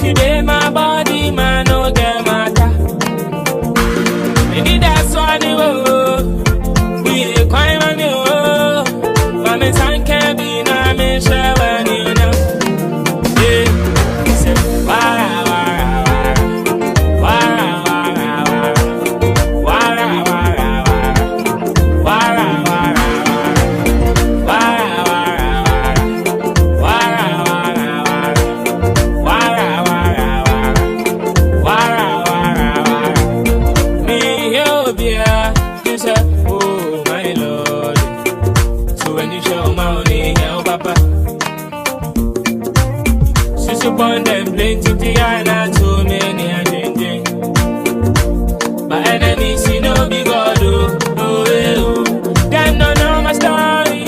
you did my body, man, no get matter. Maybe that's why they will. We ain't quite my new. But me son can't be na me share when you know. Yeah, he said, wara wara wara wara wara wara wara Upon them plenty Tiana, too many and changing. But enemies, you know, be God, oh, them don't know my story.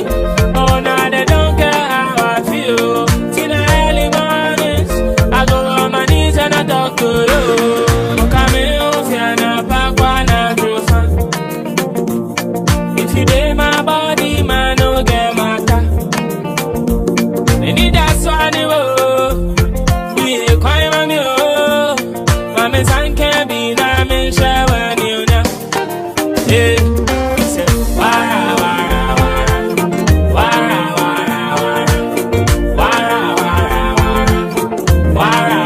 Oh, now they don't care how I feel. Till the early mornings, I go on my knees and I talk to you. Come off and I pack one and if you did my body, man, no get matter. Maybe that's why they will. Me son can't be na me share when you know. Yeah, he said wara wara wara wara wara wara wara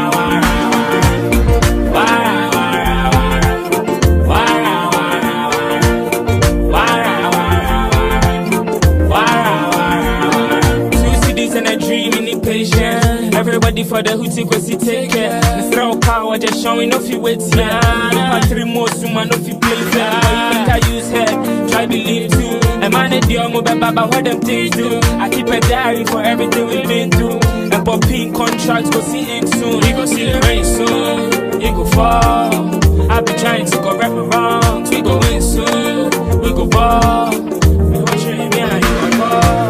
wara. 2 cities and a dream in the patient. Everybody for the hootie kwesi take care. Throw power just showing off you wait yeah. 3 more soon man off you play fair. But you better use head, try believe too. And man it deal mo baba what them things do. I keep a diary for everything we've been through. And popping contracts go see it soon. We go see the rain soon. It go fall. I be trying to correct my wrongs. We go win soon. We go ball. We watching me and you go ball.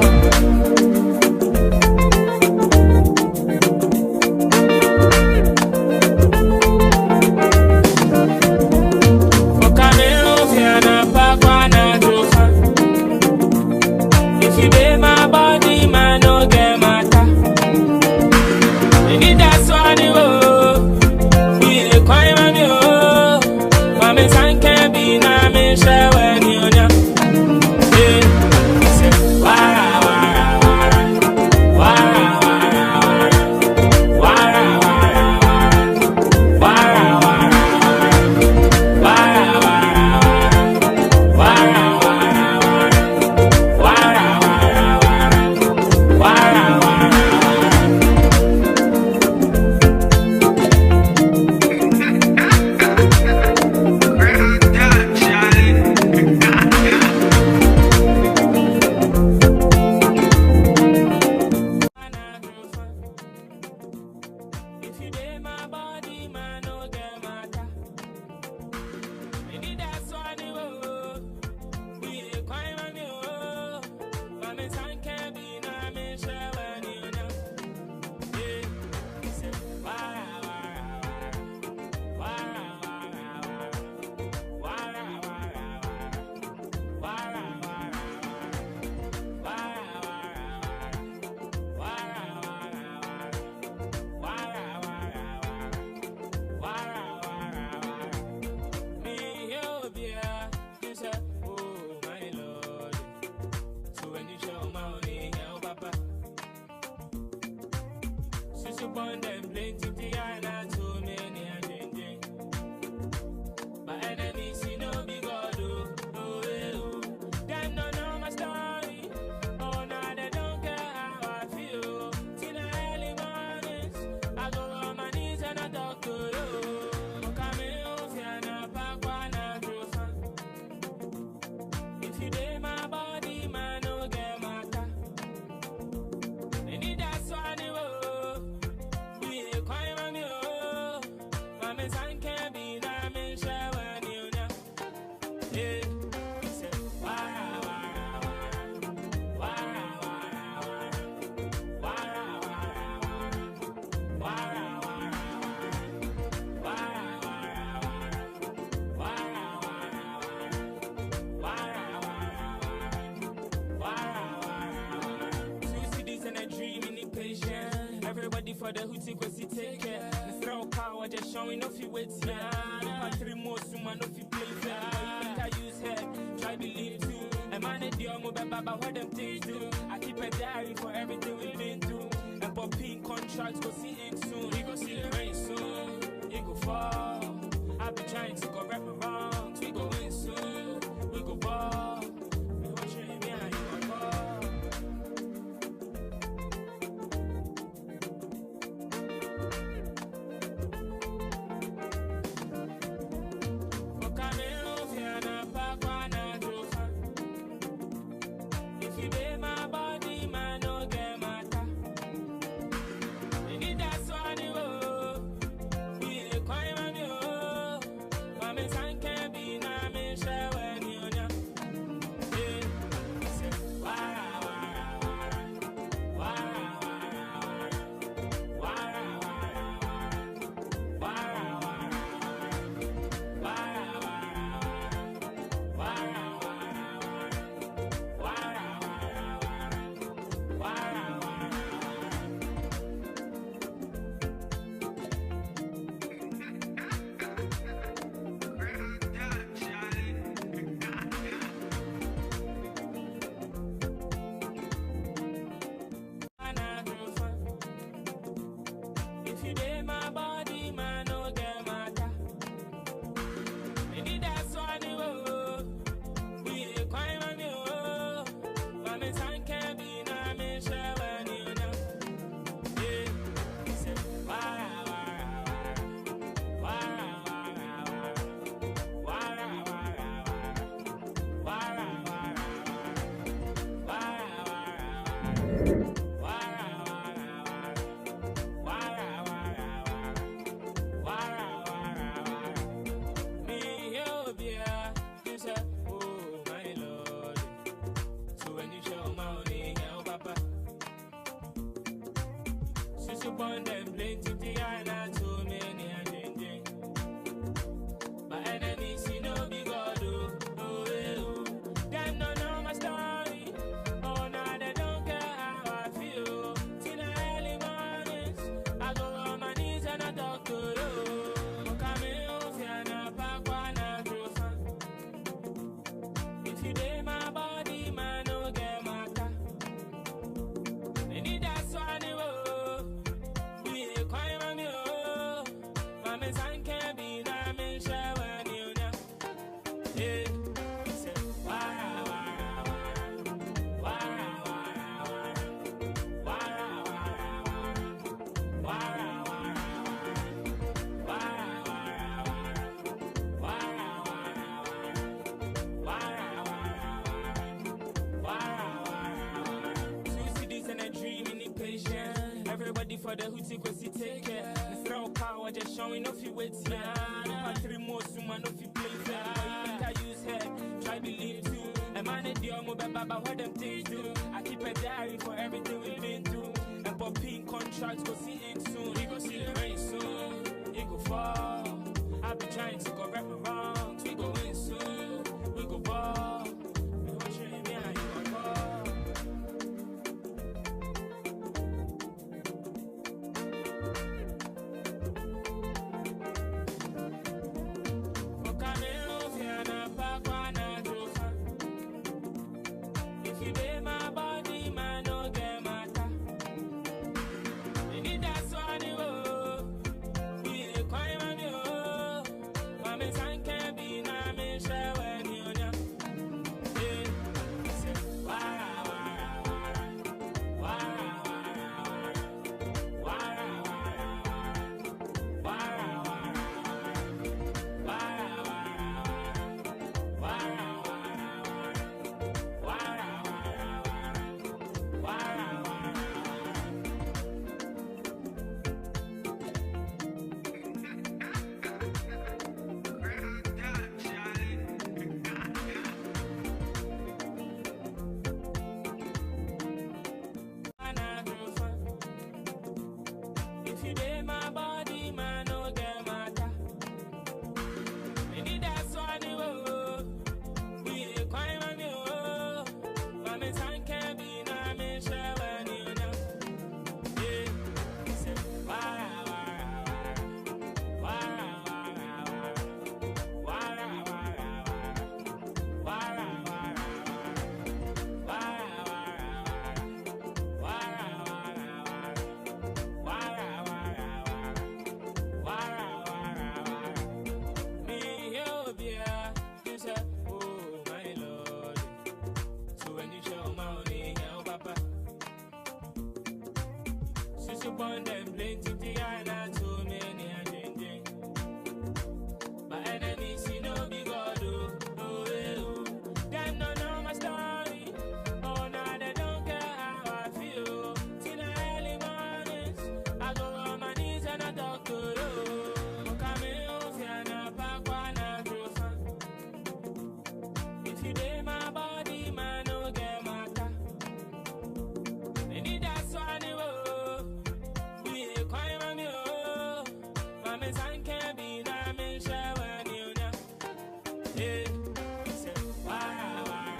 If you did my body, man, no get matter. Maybe that's why they will. We ain't quite my new. But me son can't be na me share when you know. Yeah, he said wara wara wara wara wara wara wara Upon them plenty Tiana, too many and changing. But enemies, you know, be God, oh, them don't know my story. Oh, now they don't care how I feel. Till the early mornings, I go on my knees and I talk to you. Come off and I pack one and if you did my body, man, no get matter. Maybe that's why they will. We ain't quite my new. for the hootie cause he take care. The throw power just showing off you wait yeah. 3 more soon no fi play fair. But I use head, try believe too. And man it deal mo baba what them things do. I keep a diary for everything we've been through. And popping contracts go see it soon. We go see the rain soon. It go fall. I be trying to correct my wrongs. We go win soon. We go ball. We go train me and you go ball. Everybody for the hootie cause he take care. The throw power just showing off you wait yeah. 3 more soon no fi play fair. But I use head, try believe too. And man it deal mo baba what them things do. I keep a diary for everything we've been through. And popping contracts go see it soon. We go see the rain soon. It go fall. I be trying to correct my wrongs. We go win soon. We go ball. We go train me and you go ball. Cause you born them plenty Tiana too many and ding. My enemies see no big God, oh, them don't know my story. Oh, now they don't care how I feel. Till the early mornings, I go on my knees and I talk to you. If you did my body, man, no get my car. Maybe that's why they will. We cry, mommy, oh. Mommy, son can't be na me shower, you know. Yeah. He said, wara, wara,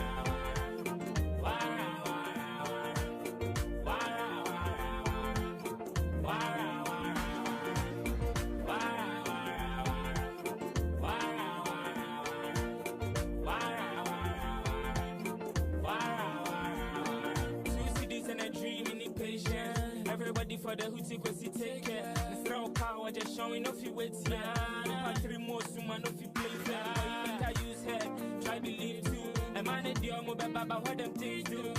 wara, wara, wara, wara, wara, everybody for the hootie kwesi take care. The throw power just showing off you wait yeah. My 3 more soon man off you play fair. But you make I use head, try believe too. A man at the omo baba what them things do.